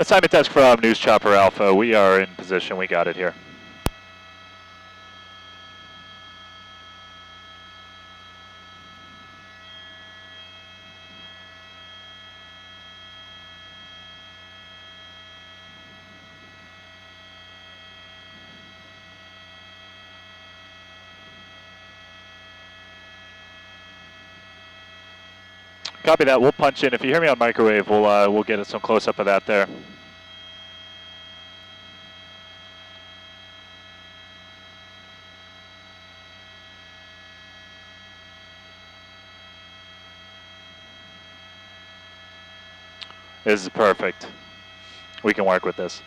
Assignment desk from News Chopper Alpha. We are in position. We got it here. Copy that. We'll punch in. If you hear me on microwave, we'll get some close up of that there. This is perfect. We can work with this.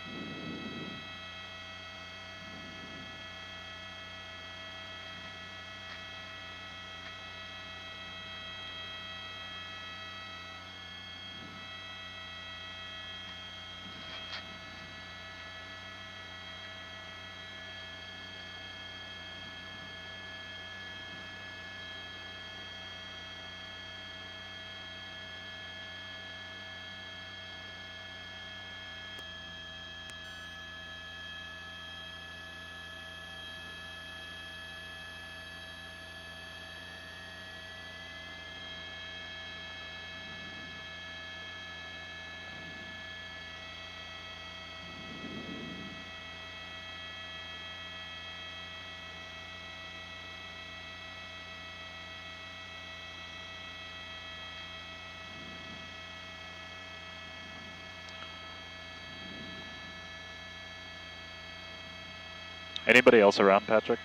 Anybody else around, Patrick?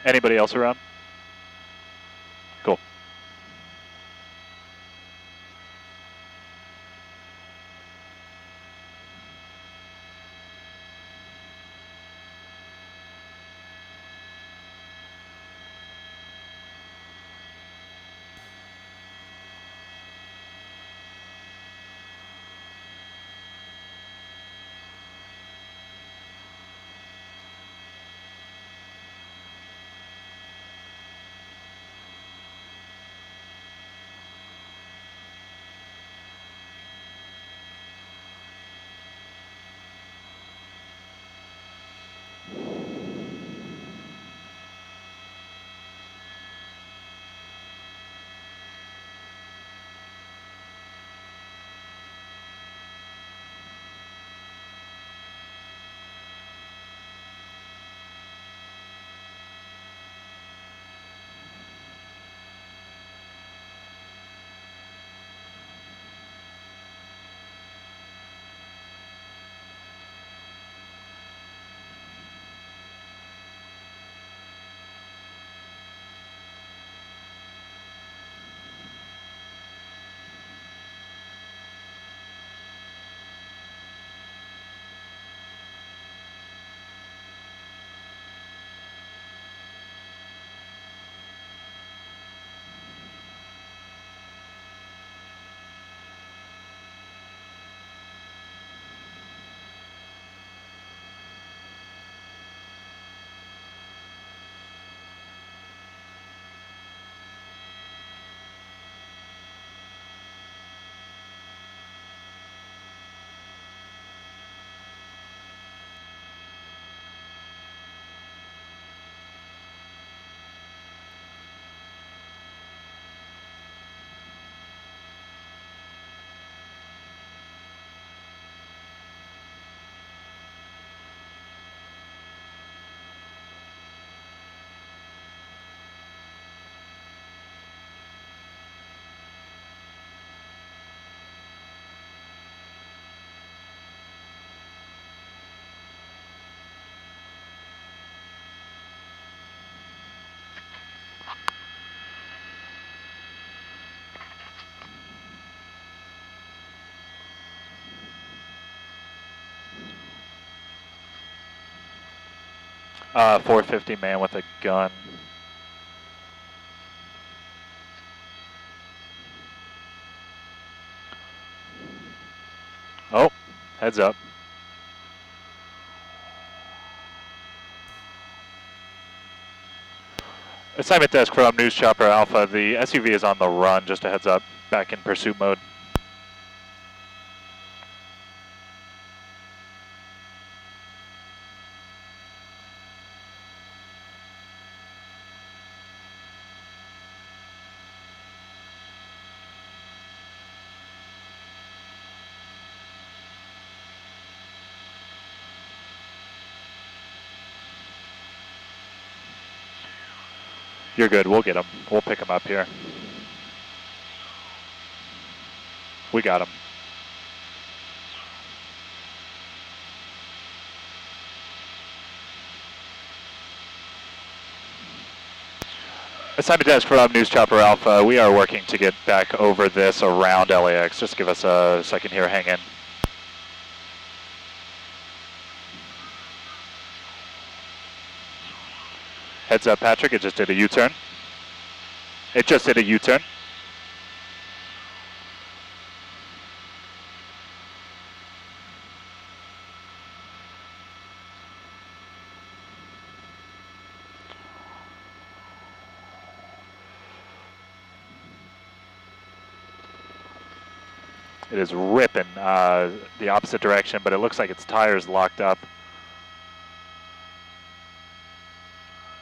Anybody else around? Cool. .450 man with a gun. Oh, heads up. Assignment desk from News Chopper Alpha. The SUV is on the run, just a heads up. Back in pursuit mode. You're good. We'll get him. We'll pick him up here. We got him. Assignment desk from News Chopper Alpha. We are working to get back over this around LAX. Just give us a second here. Hang in. Heads up, Patrick. It just did a U-turn. It just did a U-turn. It is ripping the opposite direction, but it looks like its tire's locked up.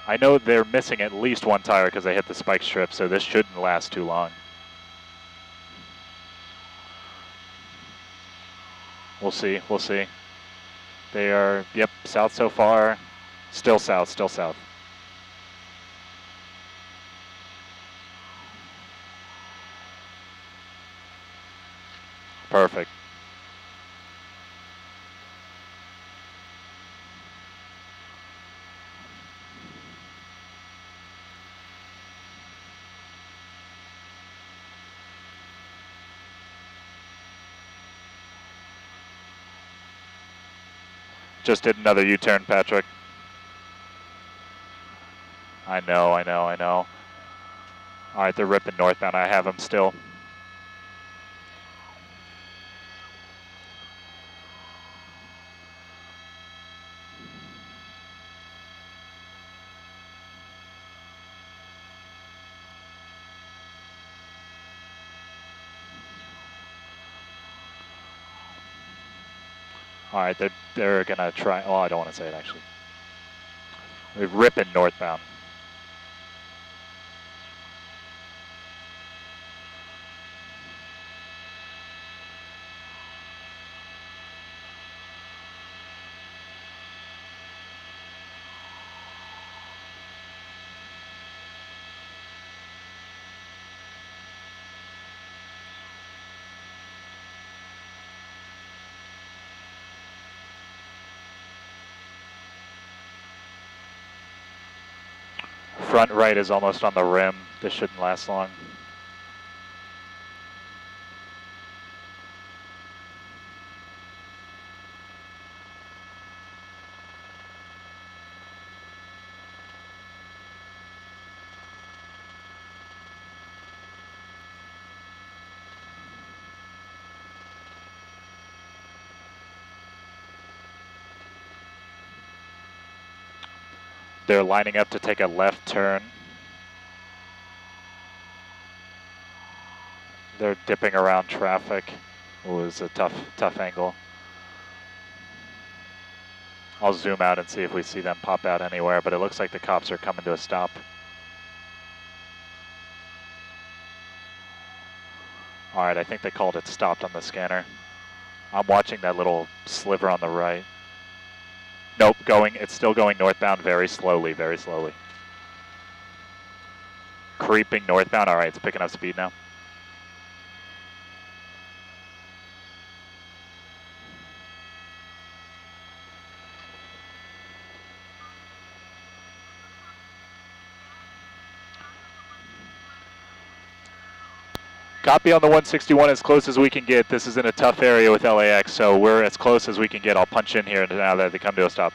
I know they're missing at least one tire because they hit the spike strip, so this shouldn't last too long. We'll see, we'll see. They are, yep, south so far. Still south, still south. Perfect. Just did another U-turn, Patrick. I know, I know, I know. All right, they're ripping northbound. I have them still. All right, they're gonna try. Oh, I don't want to say it actually. They're ripping northbound. Front right is almost on the rim. This shouldn't last long. They're lining up to take a left turn. They're dipping around traffic. It was a tough angle. I'll zoom out and see if we see them pop out anywhere, but it looks like the cops are coming to a stop. All right, I think they called it stopped on the scanner. I'm watching that little sliver on the right. Nope, it's still going northbound very slowly, very slowly. Creeping northbound, all right, it's picking up speed now. Copy on the 161 as close as we can get. This is in a tough area with LAX, so we're as close as we can get. I'll punch in here now that they come to a stop.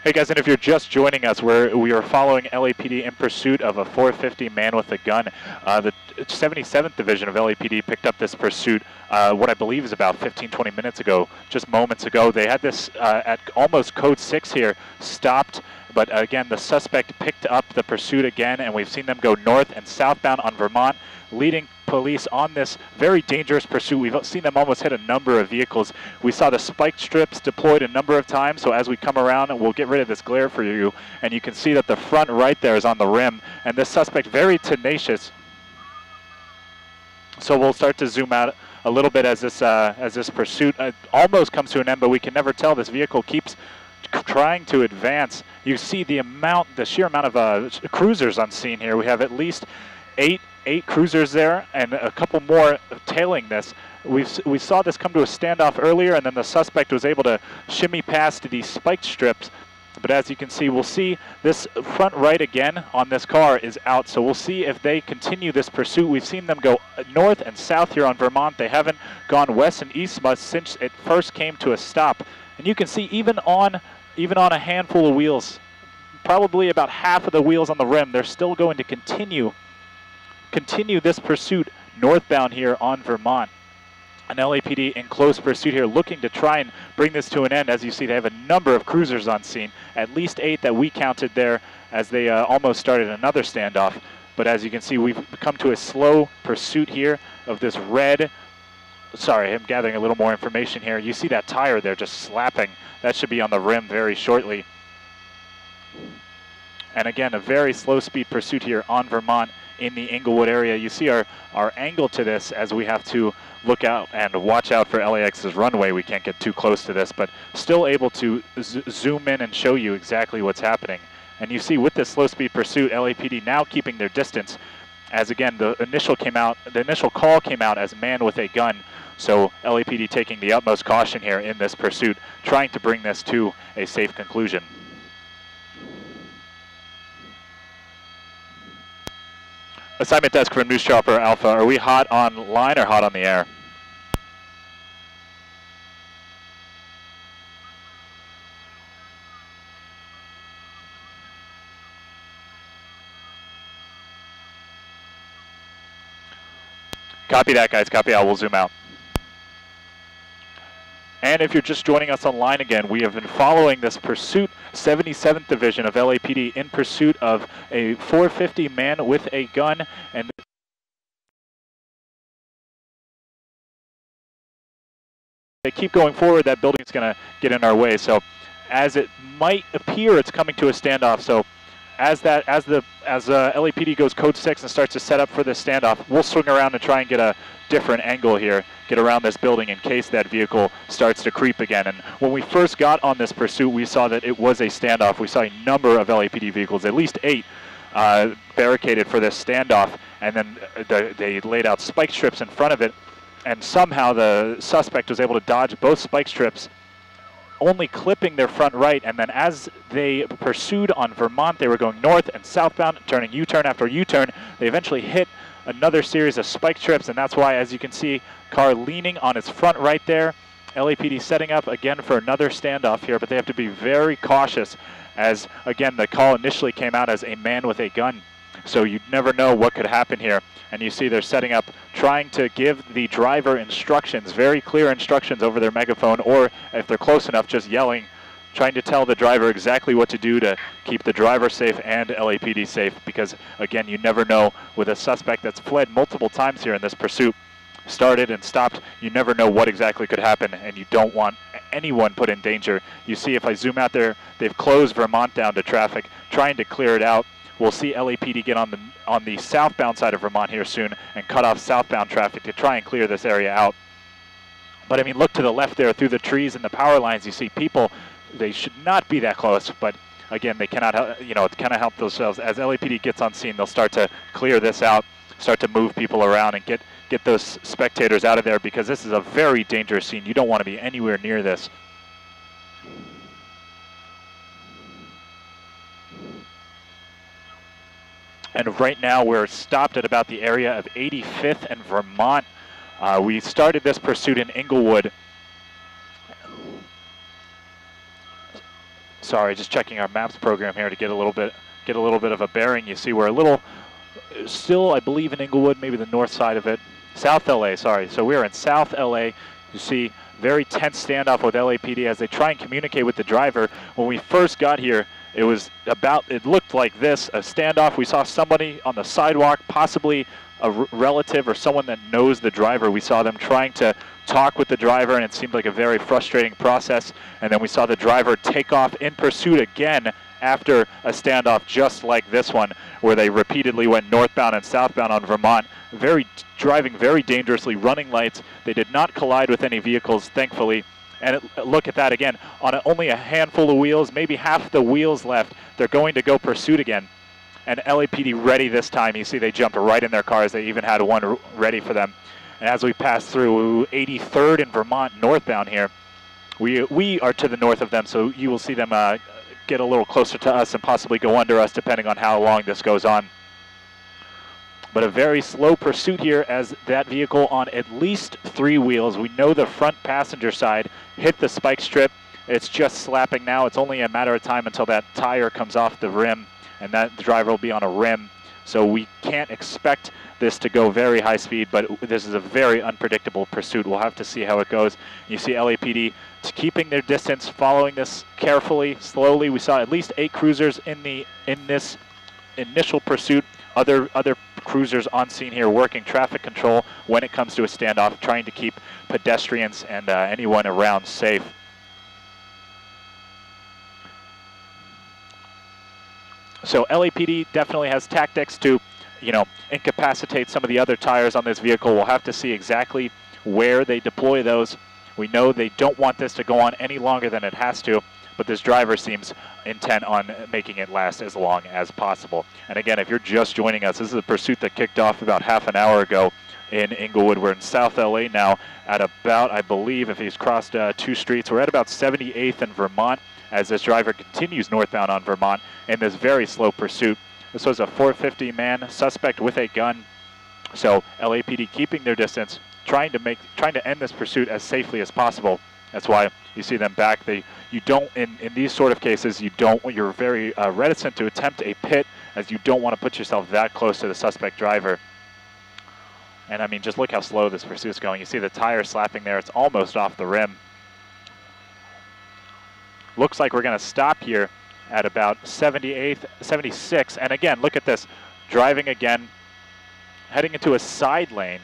Hey guys, and if you're just joining us, we are following LAPD in pursuit of a 450 man with a gun. The 77th Division of LAPD picked up this pursuit, what I believe is about 15, 20 minutes ago, just moments ago. They had this at almost code 6 here, stopped, but again, the suspect picked up the pursuit again, and we've seen them go north and southbound on Vermont, leading police on this very dangerous pursuit. We've seen them almost hit a number of vehicles. We saw the spike strips deployed a number of times, so as we come around, we'll get rid of this glare for you, and you can see that the front right there is on the rim, and this suspect very tenacious. So we'll start to zoom out a little bit as this pursuit almost comes to an end, but we can never tell. This vehicle keeps trying to advance. You see the sheer amount of cruisers on scene here. We have at least eight cruisers there and a couple more tailing this. We saw this come to a standoff earlier, and then the suspect was able to shimmy past these spiked strips. But as you can see, we'll see this front right again on this car is out. So we'll see if they continue this pursuit. We've seen them go north and south here on Vermont. They haven't gone west and east much since it first came to a stop. And you can see even on a handful of wheels, probably about half of the wheels on the rim, they're still going to continue this pursuit northbound here on Vermont. An LAPD in close pursuit here, looking to try and bring this to an end. As you see, they have a number of cruisers on scene, at least 8 that we counted there as they almost started another standoff. But as you can see, we've come to a slow pursuit here of this red. Sorry, I'm gathering a little more information here. You see that tire there just slapping. That should be on the rim very shortly. And again, a very slow speed pursuit here on Vermont in the Inglewood area. You see our angle to this as we have to look out and watch out for LAX's runway. We can't get too close to this, but still able to zoom in and show you exactly what's happening. And you see with this slow speed pursuit, LAPD now keeping their distance, as again, the initial call came out as man with a gun. So LAPD taking the utmost caution here in this pursuit, trying to bring this to a safe conclusion. Assignment desk from News Chopper Alpha. Are we hot on line or hot on the air? Copy that, guys. Copy out. We'll zoom out. And if you're just joining us online again, we have been following this pursuit, 77th Division of LAPD in pursuit of a 450 man with a gun. And they keep going forward, that building's going to get in our way. So as it might appear, it's coming to a standoff. So as LAPD goes code 6 and starts to set up for this standoff, we'll swing around and try and get a different angle here, get around this building in case that vehicle starts to creep again. And when we first got on this pursuit, we saw that it was a standoff. We saw a number of LAPD vehicles, at least 8, barricaded for this standoff, and then they laid out spike strips in front of it, and somehow the suspect was able to dodge both spike strips, only clipping their front right. And then as they pursued on Vermont, they were going north and southbound, turning U-turn after U-turn. They eventually hit another series of spike strips, and that's why, as you can see, car leaning on its front right there. LAPD setting up again for another standoff here, but they have to be very cautious as, again, the call initially came out as a man with a gun. So you never know what could happen here. And you see they're setting up, trying to give the driver instructions, very clear instructions over their megaphone, or if they're close enough, just yelling, trying to tell the driver exactly what to do to keep the driver safe and LAPD safe, because again, you never know with a suspect that's fled multiple times here in this pursuit, started and stopped, you never know what exactly could happen, and you don't want anyone put in danger. You see, if I zoom out there, they've closed Vermont down to traffic, trying to clear it out. We'll see LAPD get on the southbound side of Vermont here soon and cut off southbound traffic to try and clear this area out. But I mean, look to the left there through the trees and the power lines. You see people, they should not be that close, but again, they cannot, cannot help themselves. As LAPD gets on scene, they'll start to clear this out, start to move people around and get those spectators out of there, because this is a very dangerous scene. You don't want to be anywhere near this. And right now we're stopped at about the area of 85th and Vermont. We started this pursuit in Inglewood. Sorry, just checking our maps program here to get a little bit of a bearing. You see we're a little still, I believe, in Inglewood, maybe the north side of it. South LA, sorry. So we're in South LA. You see very tense standoff with LAPD as they try and communicate with the driver. When we first got here, it looked like this, a standoff. We saw somebody on the sidewalk, possibly relative or someone that knows the driver. We saw them trying to talk with the driver, and it seemed like a very frustrating process. And then we saw the driver take off in pursuit again after a standoff just like this one, where they repeatedly went northbound and southbound on Vermont, driving very dangerously, running lights. They did not collide with any vehicles, thankfully. And look at that again, on only a handful of wheels, maybe half the wheels left, they're going to go pursuit again. And LAPD ready this time. You see they jumped right in their cars. They even had one ready for them. And as we pass through 83rd and Vermont northbound here, we are to the north of them, so you will see them get a little closer to us and possibly go under us depending on how long this goes on. But a very slow pursuit here as that vehicle on at least 3 wheels. We know the front passenger side hit the spike strip. It's just slapping now. It's only a matter of time until that tire comes off the rim, and that the driver will be on a rim. So we can't expect this to go very high speed, but this is a very unpredictable pursuit. We'll have to see how it goes. You see LAPD keeping their distance, following this carefully, slowly. We saw at least 8 cruisers in this initial pursuit. Other cruisers on scene here working traffic control when it comes to a standoff, trying to keep pedestrians and anyone around safe. So LAPD definitely has tactics to, incapacitate some of the other tires on this vehicle. We'll have to see exactly where they deploy those. We know they don't want this to go on any longer than it has to, but this driver seems intent on making it last as long as possible. And again, if you're just joining us, this is a pursuit that kicked off about half an hour ago in Inglewood. We're in South LA now at about, I believe, if he's crossed 2 streets, we're at about 78th and Vermont as this driver continues northbound on Vermont in this very slow pursuit. This was a 450 man suspect with a gun. So LAPD keeping their distance, trying to end this pursuit as safely as possible. That's why you see them back. You don't, in these sort of cases, you're very reticent to attempt a pit, as you don't want to put yourself that close to the suspect driver. And I mean, just look how slow this pursuit's going. You see the tire slapping there. It's almost off the rim. Looks like we're going to stop here at about 76. And again, look at this. Driving again, heading into a side lane.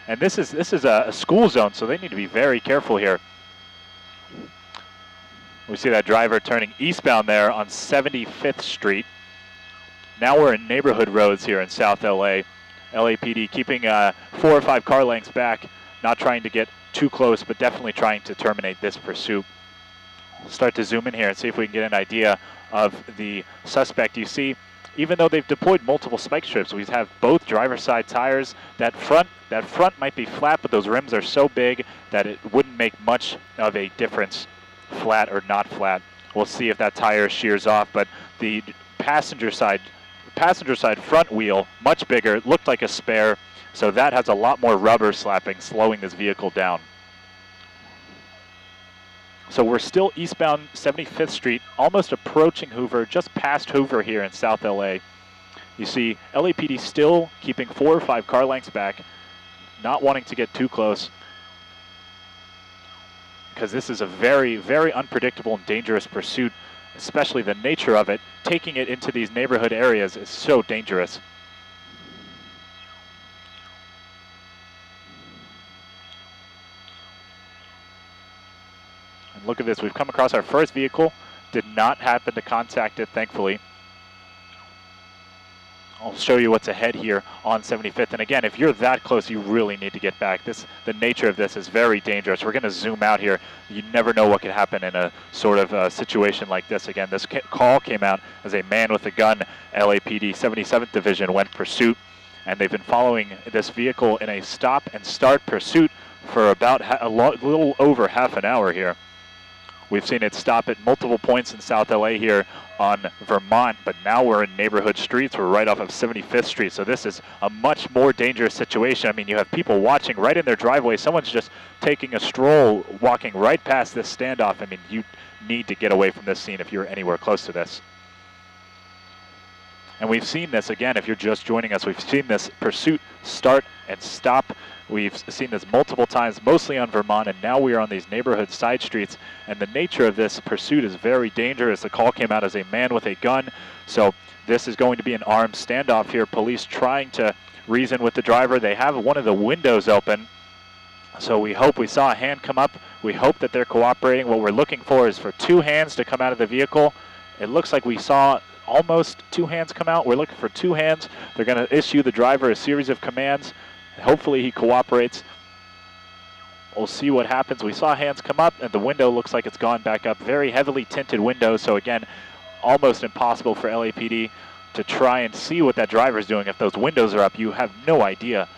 And this is a school zone, so they need to be very careful here. We see that driver turning eastbound there on 75th Street. Now we're in neighborhood roads here in South LA. LAPD keeping 4 or 5 car lengths back, not trying to get too close, but definitely trying to terminate this pursuit. We'll start to zoom in here and see if we can get an idea of the suspect. You see, even though they've deployed multiple spike strips, we have both driver's side tires. That front might be flat, but those rims are so big that it wouldn't make much of a difference, flat or not flat. We'll see if that tire shears off, but the passenger side front wheel, much bigger, looked like a spare, so that has a lot more rubber slapping, slowing this vehicle down. So we're still eastbound 75th Street, almost approaching Hoover, just past Hoover here in South LA. You see LAPD still keeping 4 or 5 car lengths back, not wanting to get too close, because this is a very, very unpredictable and dangerous pursuit, especially the nature of it. Taking it into these neighborhood areas is so dangerous. And look at this, we've come across our first vehicle, did not happen to contact it, thankfully. I'll show you what's ahead here on 75th. And again, if you're that close, you really need to get back. The nature of this is very dangerous. We're going to zoom out here. You never know what could happen in a sort of situation like this. Again, this call came out as a man with a gun. LAPD 77th Division went pursuit, and they've been following this vehicle in a stop and start pursuit for about a little over half an hour here. We've seen it stop at multiple points in South LA here on Vermont, but now we're in neighborhood streets. We're right off of 75th Street, so this is a much more dangerous situation. I mean, you have people watching right in their driveway. Someone's just taking a stroll, walking right past this standoff. I mean, you need to get away from this scene if you're anywhere close to this. And we've seen this, again, if you're just joining us, we've seen this pursuit start and stop. We've seen this multiple times, mostly on Vermont, and now we are on these neighborhood side streets. And the nature of this pursuit is very dangerous. The call came out as a man with a gun. So this is going to be an armed standoff here. Police trying to reason with the driver. They have one of the windows open. So we saw a hand come up. We hope that they're cooperating. What we're looking for is for 2 hands to come out of the vehicle. It looks like we saw almost 2 hands come out. We're looking for 2 hands. They're going to issue the driver a series of commands. Hopefully he cooperates. We'll see what happens. We saw hands come up, and the window looks like it's gone back up. Very heavily tinted window, so again, almost impossible for LAPD to try and see what that driver's doing. If those windows are up, you have no idea.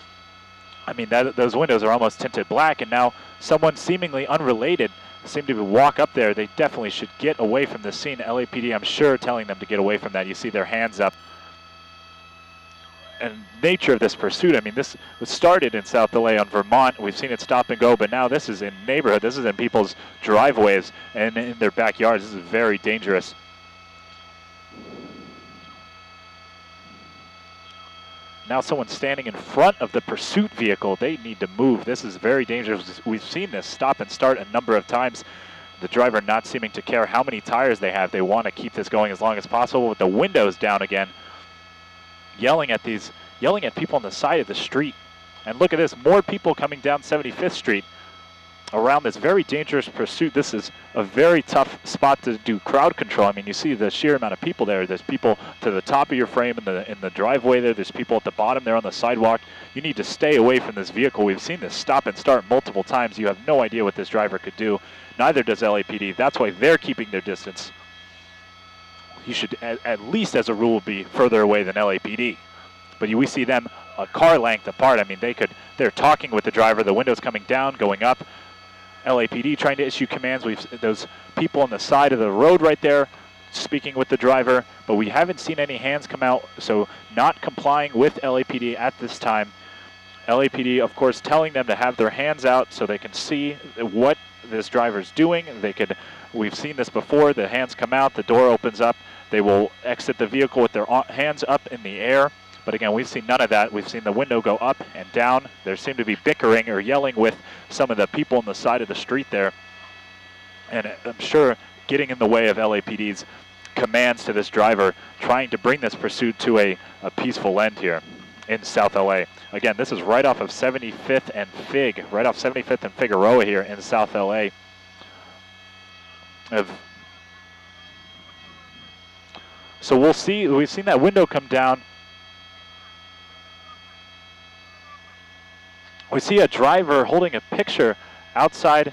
I mean, those windows are almost tinted black, and now someone seemingly unrelated seemed to walk up there. They definitely should get away from this scene. LAPD, I'm sure, telling them to get away from that. You see their hands up. And nature of this pursuit, I mean, this was started in South LA on Vermont. We've seen it stop and go, but now this is in neighborhood. This is in people's driveways and in their backyards. This is very dangerous. Now someone's standing in front of the pursuit vehicle. They need to move. This is very dangerous. We've seen this stop and start a number of times. The driver not seeming to care how many tires they have. They want to keep this going as long as possible with the windows down again. Yelling at people on the side of the street. And look at this, more people coming down 75th Street around this very dangerous pursuit. This is a very tough spot to do crowd control. I mean, you see the sheer amount of people there. There's people to the top of your frame in the driveway there. There's people at the bottom there on the sidewalk. You need to stay away from this vehicle. We've seen this stop and start multiple times. You have no idea what this driver could do. Neither does LAPD. That's why they're keeping their distance. You should, at least as a rule, be further away than LAPD. But we see them a car length apart. I mean, they're talking with the driver. The window's coming down, going up. LAPD trying to issue commands. Those people on the side of the road right there speaking with the driver, but we haven't seen any hands come out, so not complying with LAPD at this time. LAPD, of course, telling them to have their hands out so they can see what this driver's doing. We've seen this before. The hands come out, the door opens up. They will exit the vehicle with their hands up in the air. But again, we've seen none of that. We've seen the window go up and down. There seem to be bickering or yelling with some of the people on the side of the street there. And I'm sure getting in the way of LAPD's commands to this driver, trying to bring this pursuit to a peaceful end here in South LA. Again, this is right off of 75th and Fig, right off 75th and Figueroa here in South LA. So we'll see, we've seen that window come down. We see a driver holding a picture outside.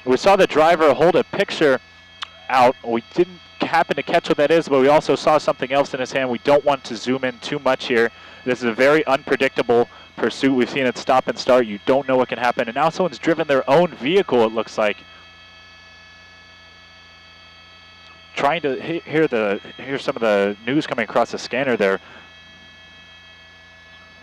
We saw the driver hold a picture out. We didn't happen to catch what that is, but we also saw something else in his hand. We don't want to zoom in too much here. This is a very unpredictable pursuit. We've seen it stop and start. You don't know what can happen. And now someone's driven their own vehicle, it looks like. Trying to hear some of the news coming across the scanner there.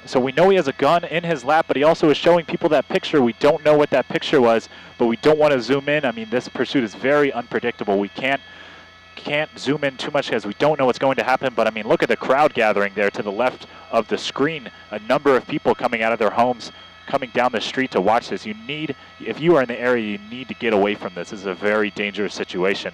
So we know he has a gun in his lap, but he also is showing people that picture. We don't know what that picture was, but we don't want to zoom in. I mean, this pursuit is very unpredictable. We can't zoom in too much because we don't know what's going to happen. But I mean, look at the crowd gathering there to the left of the screen. A number of people coming out of their homes, coming down the street to watch this. If you are in the area, you need to get away from this. This is a very dangerous situation.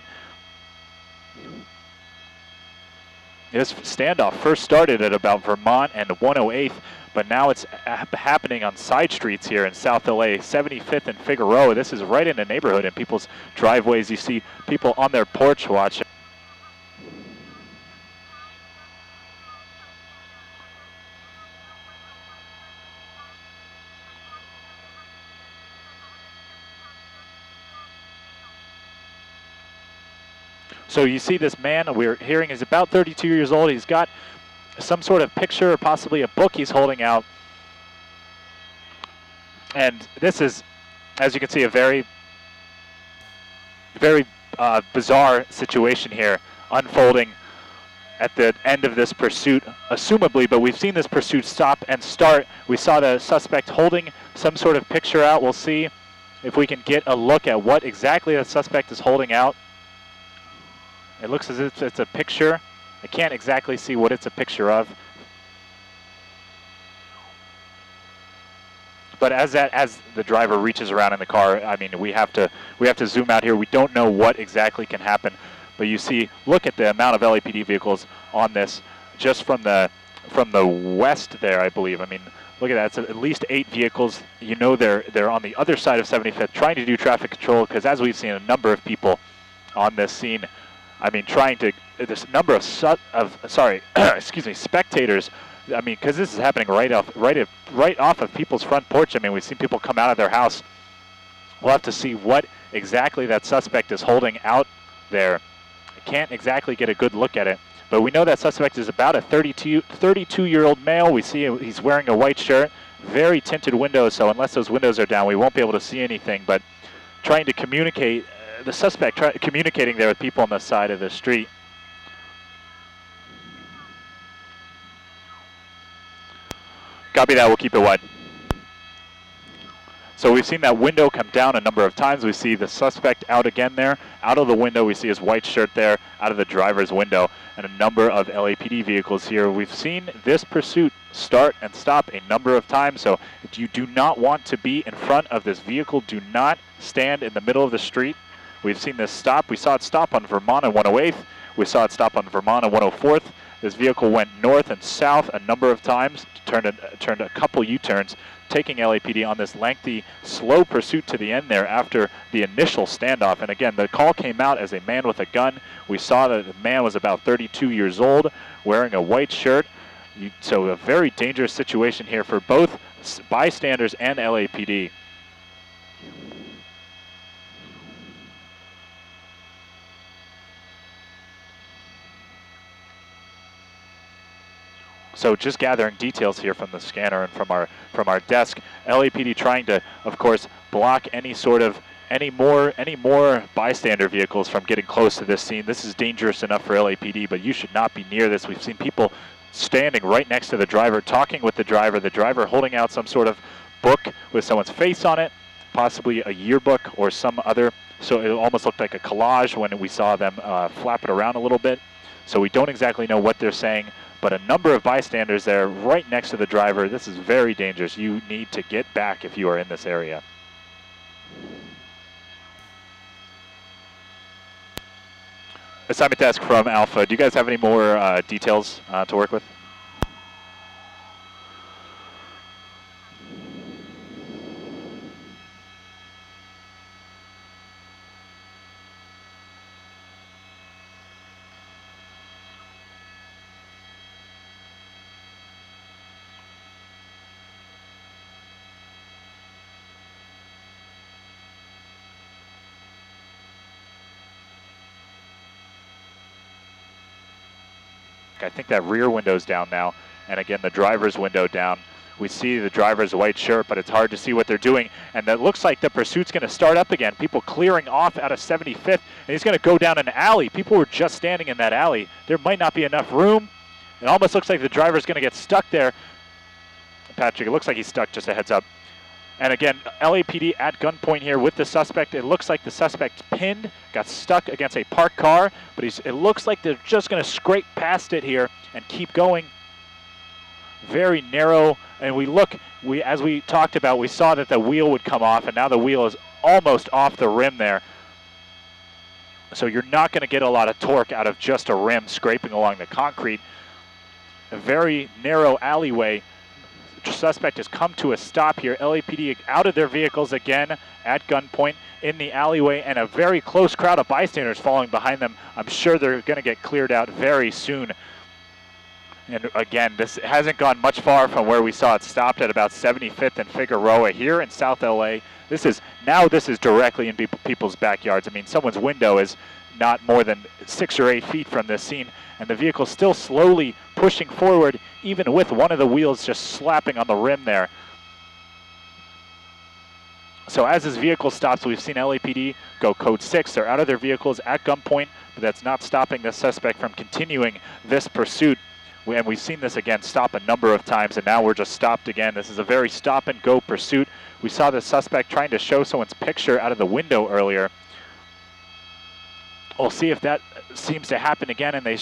This standoff first started at about Vermont and 108th, but now it's happening on side streets here in South LA, 75th and Figueroa. This is right in the neighborhood in people's driveways. You see people on their porch watching. So you see this man, we're hearing is about 32 years old. He's got some sort of picture or possibly a book he's holding out. And this is, as you can see, a very, very bizarre situation here unfolding at the end of this pursuit, assumably, but we've seen this pursuit stop and start. We saw the suspect holding some sort of picture out. We'll see if we can get a look at what exactly the suspect is holding out. It looks as if it's a picture. I can't exactly see what it's a picture of. But as the driver reaches around in the car, I mean, we have to zoom out here. We don't know what exactly can happen, but you see, look at the amount of LAPD vehicles on this, just from the west there, I believe. I mean, look at that. It's at least 8 vehicles. You know, they're on the other side of 75th, trying to do traffic control, because as we've seen, a number of people on this scene. I mean, this number of excuse me, spectators. I mean, because this is happening right off of people's front porch. I mean, we've seen people come out of their house. We'll have to see what exactly that suspect is holding out there. I can't exactly get a good look at it, but we know that suspect is about a 32-year-old male. We see he's wearing a white shirt, very tinted windows, so unless those windows are down, we won't be able to see anything, but trying to communicate, the suspect communicating there with people on the side of the street. Copy that, we'll keep it wide. So we've seen that window come down a number of times. We see the suspect out again there. Out of the window, we see his white shirt there, out of the driver's window, and a number of LAPD vehicles here. We've seen this pursuit start and stop a number of times, so if you do not want to be in front of this vehicle, do not stand in the middle of the street. We've seen this stop. We saw it stop on Vermont and 108th. We saw it stop on Vermont and 104th. This vehicle went north and south a number of times, turned a couple U-turns, taking LAPD on this lengthy, slow pursuit to the end there after the initial standoff. And again, the call came out as a man with a gun. We saw that the man was about 32 years old, wearing a white shirt. So a very dangerous situation here for both bystanders and LAPD. So just gathering details here from the scanner and from our desk. LAPD trying to, of course, block any more bystander vehicles from getting close to this scene. This is dangerous enough for LAPD, but you should not be near this. We've seen people standing right next to the driver, talking with the driver holding out some sort of book with someone's face on it, possibly a yearbook or some other. So it almost looked like a collage when we saw them flap it around a little bit. So we don't exactly know what they're saying, but a number of bystanders there right next to the driver. This is very dangerous. You need to get back if you are in this area. Assignment desk from Alpha. Do you guys have any more details to work with? I think that rear window's down now, and again the driver's window down. We see the driver's white shirt, but it's hard to see what they're doing, and that looks like the pursuit's going to start up again. People clearing off out of 75th, and he's going to go down an alley. People were just standing in that alley. There might not be enough room. It almost looks like the driver's going to get stuck there. Patrick, it looks like he's stuck, just a heads up. And again, LAPD at gunpoint here with the suspect. It looks like the suspect pinned, got stuck against a parked car, but it looks like they're just going to scrape past it here and keep going. Very narrow, and as we talked about, we saw that the wheel would come off, and now the wheel is almost off the rim there. So you're not going to get a lot of torque out of just a rim scraping along the concrete. A very narrow alleyway. The suspect has come to a stop here. LAPD out of their vehicles again at gunpoint in the alleyway, and a very close crowd of bystanders following behind them. I'm sure they're going to get cleared out very soon. And again, this hasn't gone much far from where we saw it stopped at about 75th and Figueroa here in South LA. This is directly in people's backyards. I mean, someone's window is not more than 6 or 8 feet from this scene, and the vehicle's still slowly pushing forward, even with one of the wheels just slapping on the rim there. So as this vehicle stops, we've seen LAPD go code 6. They're out of their vehicles at gunpoint, but that's not stopping the suspect from continuing this pursuit. And we've seen this again stop a number of times, and now we're just stopped again. This is a very stop and go pursuit. We saw the suspect trying to show someone's picture out of the window earlier. We'll see if that seems to happen again, and they're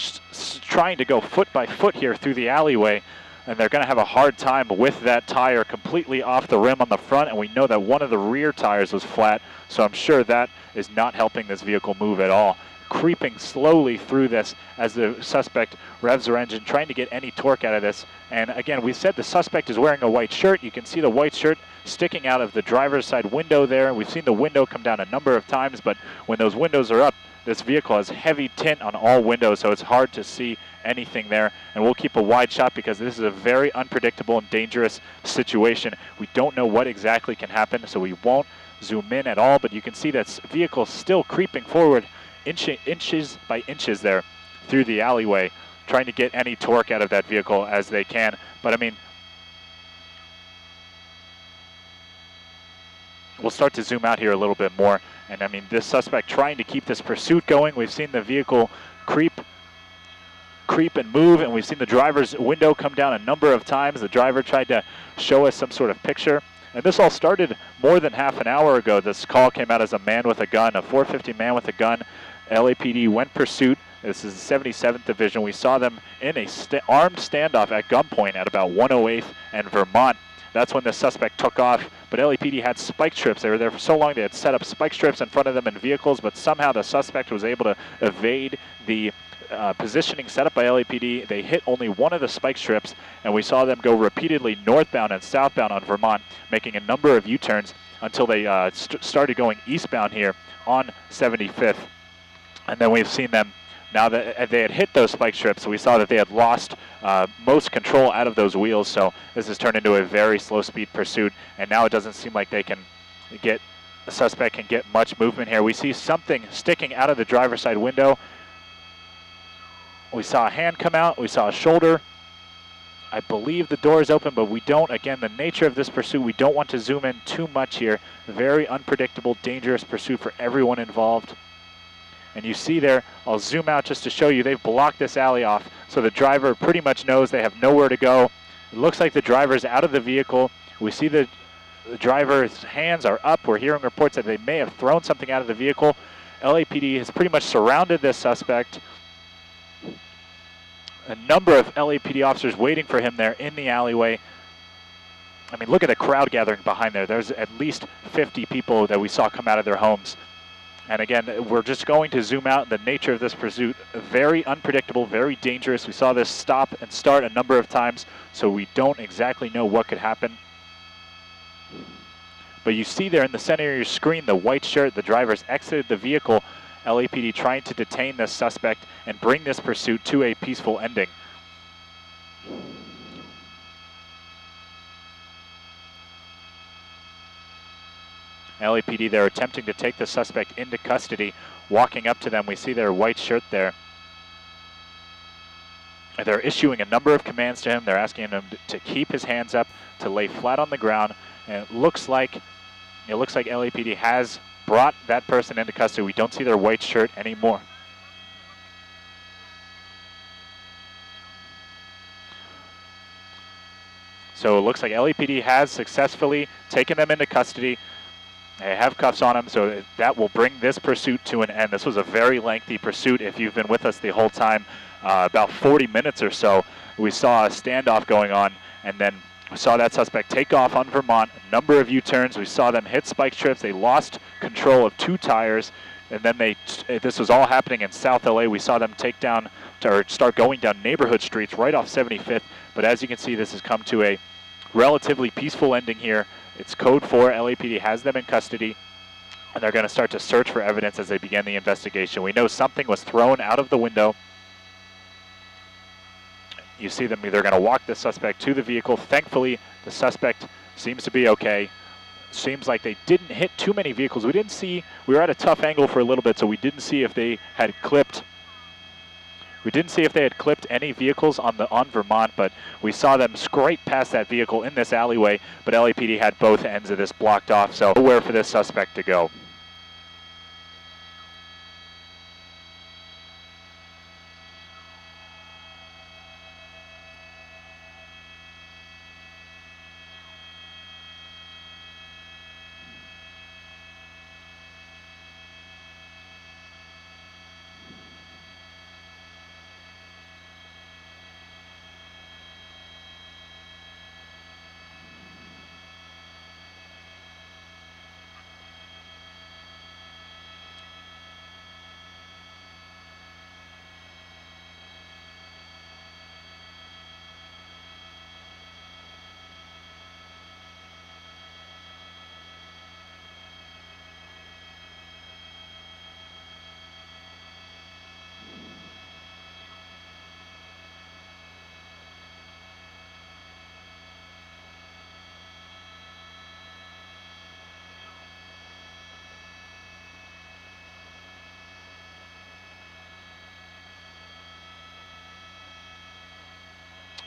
trying to go foot by foot here through the alleyway, and they're going to have a hard time with that tire completely off the rim on the front, and we know that one of the rear tires was flat, so I'm sure that is not helping this vehicle move at all. Creeping slowly through this as the suspect revs her engine, trying to get any torque out of this. And again, we said the suspect is wearing a white shirt. You can see the white shirt sticking out of the driver's side window there. We've seen the window come down a number of times, but when those windows are up, this vehicle has heavy tint on all windows, so it's hard to see anything there. And we'll keep a wide shot because this is a very unpredictable and dangerous situation. We don't know what exactly can happen, so we won't zoom in at all, but you can see that vehicle still creeping forward inches by inches there through the alleyway, trying to get any torque out of that vehicle as they can. But I mean, we'll start to zoom out here a little bit more. And I mean, this suspect trying to keep this pursuit going. We've seen the vehicle creep and move, and we've seen the driver's window come down a number of times. The driver tried to show us some sort of picture. And this all started more than half an hour ago. This call came out as a man with a gun, a 450 man with a gun. LAPD went pursuit. This is the 77th Division. We saw them in a armed standoff at gunpoint at about 108th and Vermont. That's when the suspect took off, but LAPD had spike strips. They were there for so long they had set up spike strips in front of them in vehicles, but somehow the suspect was able to evade the positioning set up by LAPD. They hit only one of the spike strips, and we saw them go repeatedly northbound and southbound on Vermont, making a number of U-turns until they started going eastbound here on 75th. And then we've seen them, now that they had hit those spike strips, we saw that they had lost most control out of those wheels, so this has turned into a very slow speed pursuit, and now it doesn't seem like they can get, the suspect can get much movement here. We see something sticking out of the driver's side window. We saw a hand come out, we saw a shoulder. I believe the door is open, but we don't, again, the nature of this pursuit, we don't want to zoom in too much here. Very unpredictable, dangerous pursuit for everyone involved. And you see there, I'll zoom out just to show you, they've blocked this alley off, so the driver pretty much knows they have nowhere to go. It looks like the driver's out of the vehicle. We see the driver's hands are up. We're hearing reports that they may have thrown something out of the vehicle. LAPD has pretty much surrounded this suspect. A number of LAPD officers waiting for him there in the alleyway. I mean, look at the crowd gathering behind there. There's at least 50 people that we saw come out of their homes. And again, we're just going to zoom out. The nature of this pursuit, very unpredictable, very dangerous. We saw this stop and start a number of times, so we don't exactly know what could happen. But you see there in the center of your screen, the white shirt, the driver's exited the vehicle. LAPD trying to detain this suspect and bring this pursuit to a peaceful ending. LAPD, they're attempting to take the suspect into custody. Walking up to them, we see their white shirt there. And they're issuing a number of commands to him. They're asking him to keep his hands up, to lay flat on the ground. And it looks like LAPD has brought that person into custody. We don't see their white shirt anymore. So it looks like LAPD has successfully taken them into custody. They have cuffs on him, so that will bring this pursuit to an end. This was a very lengthy pursuit. If you've been with us the whole time, about 40 minutes or so, we saw a standoff going on, and then we saw that suspect take off on Vermont, a number of U-turns. We saw them hit spike strips. They lost control of 2 tires, and then this was all happening in South LA. We saw them take down, or start going down neighborhood streets right off 75th. But as you can see, this has come to a relatively peaceful ending here. It's code 4. LAPD has them in custody, and they're going to start to search for evidence as they begin the investigation. We know something was thrown out of the window. You see them, they're going to walk the suspect to the vehicle. Thankfully, the suspect seems to be okay. Seems like they didn't hit too many vehicles. We were at a tough angle for a little bit, so we didn't see if they had clipped any vehicles on Vermont, but we saw them scrape past that vehicle in this alleyway, but LAPD had both ends of this blocked off, so nowhere for this suspect to go.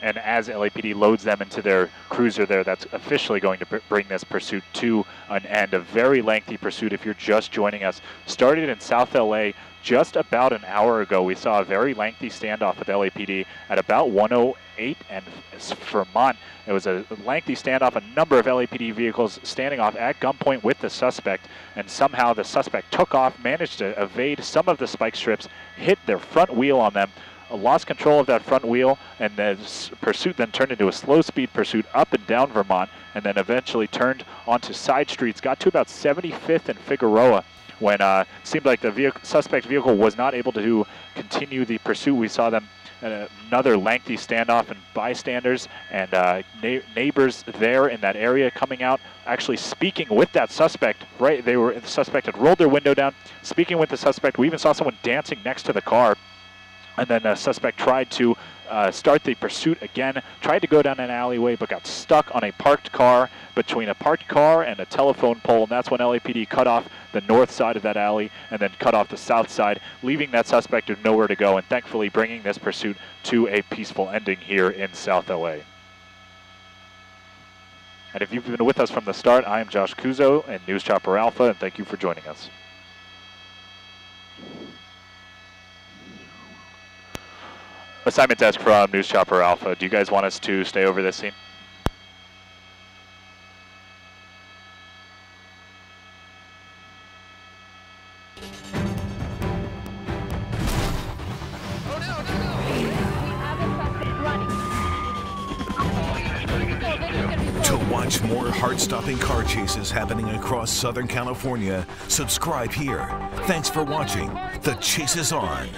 And as LAPD loads them into their cruiser there, that's officially going to bring this pursuit to an end. A very lengthy pursuit. If you're just joining us, started in South LA just about an hour ago. We saw a very lengthy standoff with LAPD at about 108 and Vermont. It was a lengthy standoff, a number of LAPD vehicles standing off at gunpoint with the suspect, and somehow the suspect took off, managed to evade some of the spike strips, hit their front wheel on them, lost control of that front wheel, and the pursuit then turned into a slow-speed pursuit up and down Vermont, and then eventually turned onto side streets, got to about 75th and Figueroa, when it seemed like the suspect vehicle was not able to continue the pursuit. We saw them another lengthy standoff, and bystanders and neighbors there in that area coming out, actually speaking with that suspect. Right, the suspect had rolled their window down, speaking with the suspect. We even saw someone dancing next to the car. And then the suspect tried to start the pursuit again, tried to go down an alleyway, but got stuck on a parked car, between a parked car and a telephone pole, and that's when LAPD cut off the north side of that alley and then cut off the south side, leaving that suspect with nowhere to go, and thankfully bringing this pursuit to a peaceful ending here in South LA. And if you've been with us from the start, I am Josh Kuzo and News Chopper Alpha, and thank you for joining us. Assignment desk from News Chopper Alpha. Do you guys want us to stay over this scene? To watch more heart-stopping car chases happening across Southern California, subscribe here. Thanks for watching. The chase is on.